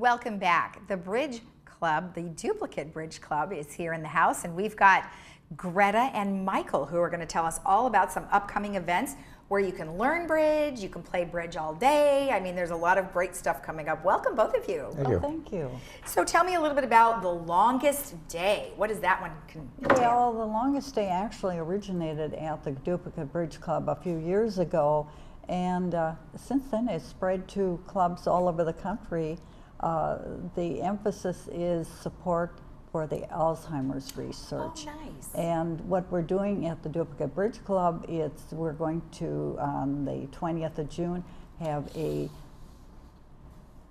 Welcome back. The Bridge Club, the Duplicate Bridge Club, is here in the house, and we've got Greta and Michael who are going to tell us all about some upcoming events where you can learn bridge, you can play bridge all day. I mean, there's a lot of great stuff coming up. Welcome, both of you. Thank you. Thank you. So tell me a little bit about the longest day. What does that one entail? Well, the longest day actually originated at the Duplicate Bridge Club a few years ago, and since then it's spread to clubs all over the country. The emphasis is support for the Alzheimer's research. Oh, nice. And what we're doing at the Duplicate Bridge Club is we're going to, on the 20th of June, have a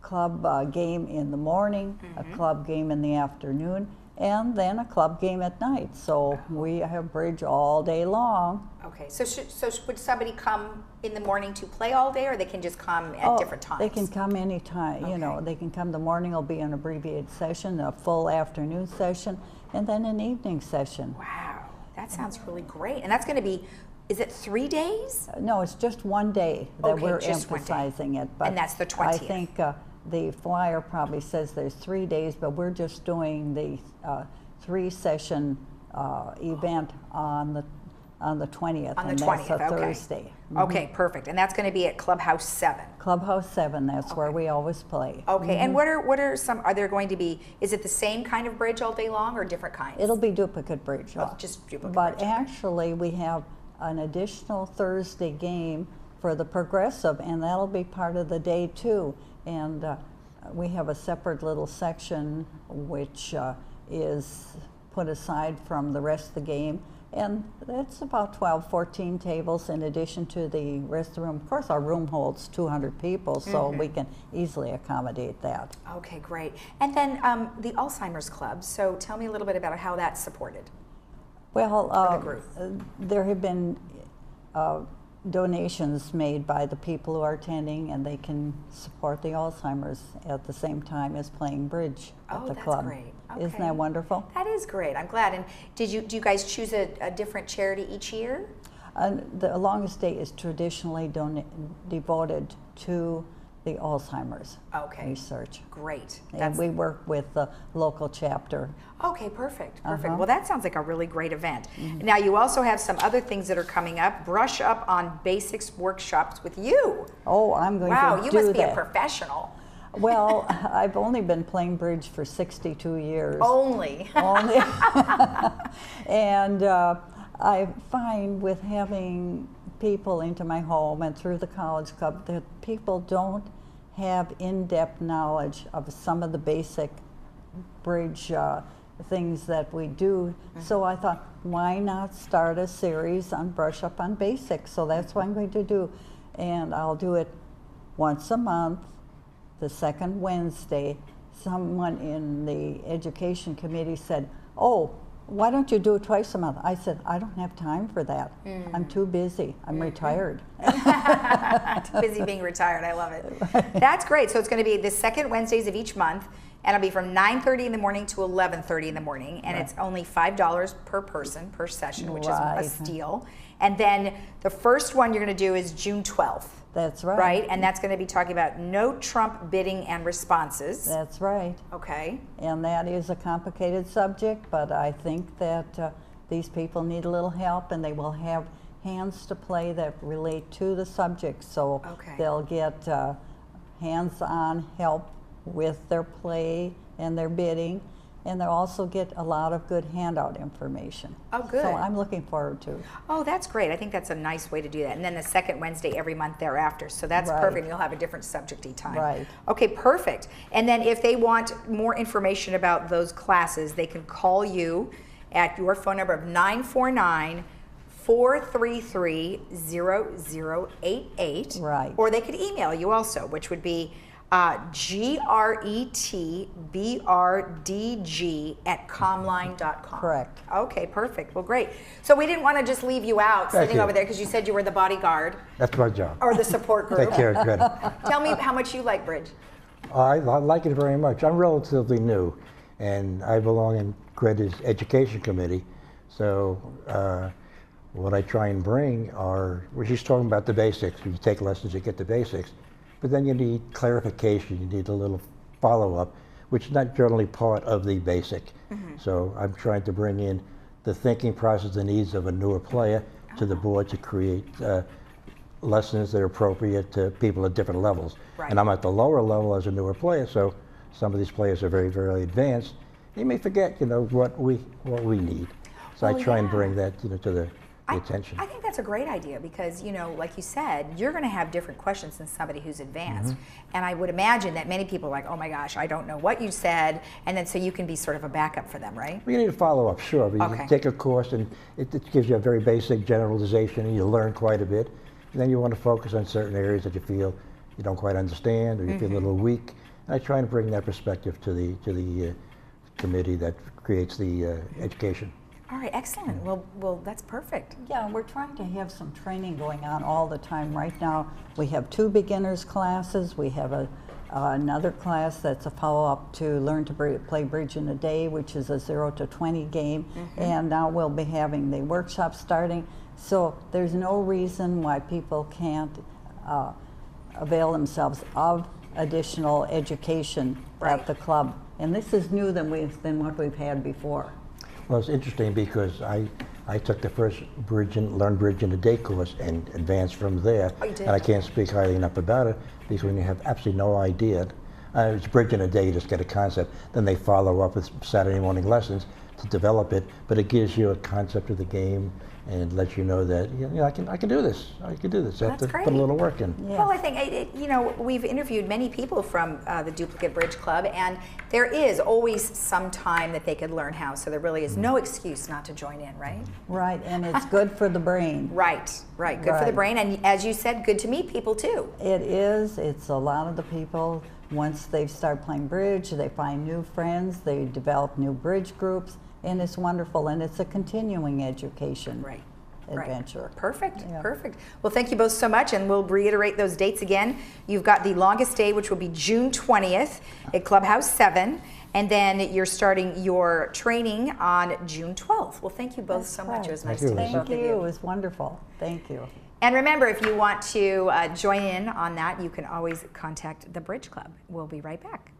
club game in the morning, a club game in the afternoon, and then a club game at night. So we have bridge all day long. Okay, so would somebody come in the morning to play all day, or they can just come at different times? They can come anytime. Okay. You know, they can come. The morning will be an abbreviated session, a full afternoon session, and then an evening session. Wow, that sounds really great. And that's going to be, is it 3 days? No, it's just one day that Okay, we're just one day. emphasizing it. But And that's the I 20th. think the flyer probably says there's 3 days, but we're just doing the 3-session event on the 20th. On the and 20th, that's a okay. Thursday. Okay, perfect. And that's going to be at Clubhouse 7. Clubhouse 7, that's where we always play. Okay, and what are some, are there going to be, is it the same kind of bridge all day long or different kinds? It'll be duplicate bridge. Oh, just duplicate But bridge. actually, we have an additional Thursday game for the progressive, and that'll be part of the day too. And we have a separate little section which is put aside from the rest of the game. And that's about 12, 14 tables in addition to the rest of the room. Of course, our room holds 200 people, so we can easily accommodate that. Okay, great. And then the Alzheimer's Club. So tell me a little bit about how that's supported. Well, the group. there have been donations made by the people who are attending, and they can support the Alzheimer's at the same time as playing bridge at the club. That's great. Isn't Okay. that wonderful? That is great. I'm glad. And do you guys choose a different charity each year? The longest day is traditionally devoted to the Alzheimer's research. Great. And we work with the local chapter. Okay, perfect, perfect. Well, that sounds like a really great event. Now, you also have some other things that are coming up. Brush up on basics workshops with you. Oh, I'm going to do that. Wow, you must be a professional. Well, I've only been playing bridge for 62 years. Only. Only. And I find with having people into my home and through the college club that people don't have in-depth knowledge of some of the basic bridge things that we do. So I thought, why not start a series on Brush Up on Basics? So that's what I'm going to do. And I'll do it once a month, the second Wednesday. Someone in the education committee said, oh, why don't you do it twice a month? I said, I don't have time for that. I'm too busy. I'm retired. Too busy being retired. I love it. That's great. So it's going to be the second Wednesdays of each month, and it'll be from 9:30 in the morning to 11:30 in the morning, and it's only $5 per person per session, which is a steal. And then the first one you're going to do is June 12th. That's right. Right, and that's going to be talking about no Trump bidding and responses. That's right. Okay. And that is a complicated subject, but I think that these people need a little help, and they will have hands to play that relate to the subject. So they'll get hands-on help with their play and their bidding, and they'll also get a lot of good handout information. Oh, good. So I'm looking forward to it. Oh, that's great. I think that's a nice way to do that. And then the second Wednesday every month thereafter. So that's perfect. You'll have a different subject each time. Right. Okay, perfect. And then if they want more information about those classes, they can call you at your phone number of 949-433-0088. Right. Or they could email you also, which would be gretbrdg@comline.com. Correct. Okay, perfect. Well, great. So we didn't want to just leave you out sitting over there because you said you were the bodyguard That's my job. or the support group. Take care of it. Tell me how much you like bridge. I like it very much. I'm relatively new, and I belong in Greta's education committee. So what I try and bring are, well, she's talking about the basics. You take lessons, you get the basics. But then you need clarification. You need a little follow-up, which is not generally part of the basic. So I'm trying to bring in the thinking process, the needs of a newer player to the board to create lessons that are appropriate to people at different levels. Right. And I'm at the lower level as a newer player, so some of these players are very, very advanced. They may forget, what we need. So Well, I try and yeah. bring that, to the attention. I think that's a great idea because, like you said, you're going to have different questions than somebody who's advanced. And I would imagine that many people are like, oh my gosh, I don't know what you said. And then so you can be sort of a backup for them, right? Well, you need to follow up, sure. But Okay. you take a course and it gives you a very basic generalization and you learn quite a bit. And then you want to focus on certain areas that you feel you don't quite understand or you feel a little weak. And I try and bring that perspective to the committee that creates the education. All right, excellent. Well, that's perfect. Yeah, we're trying to have some training going on all the time. Right now, we have 2 beginners classes. We have another class that's a follow-up to learn to play bridge in a day, which is a 0 to 20 game. And now we'll be having the workshop starting. So there's no reason why people can't avail themselves of additional education Right. at the club. And this is new than what we've had before. Well, it's interesting because I took the first Learn Bridge in a Day course and advanced from there. Oh, you did? And I can't speak highly enough about it because when you have absolutely no idea, it's Bridge in a Day, you just get a concept. Then they follow up with Saturday morning lessons to develop it, but it gives you a concept of the game and lets you know that I can do this. I can do this. I have That's to put a great. little work in. Yeah. Well, I think, we've interviewed many people from the Duplicate Bridge Club, and there is always some time that they could learn how, so there really is no excuse not to join in, right? Right, and it's good for the brain. Right. Good for the Right. brain, and as you said, good to meet people too. It is. It's a lot of the people, once they start playing bridge, they find new friends, they develop new bridge groups, and it's wonderful, and it's a continuing education Right. adventure. Perfect. Yeah. Perfect. Well, thank you both so much, and we'll reiterate those dates again. You've got the longest day, which will be June 20th at Clubhouse 7, and then you're starting your training on June 12th. Well, thank you both so much. right. It was nice Thank to you. meet Thank both of you. It you. was wonderful. Thank you. And remember, if you want to join in on that, you can always contact the Bridge Club. We'll be right back.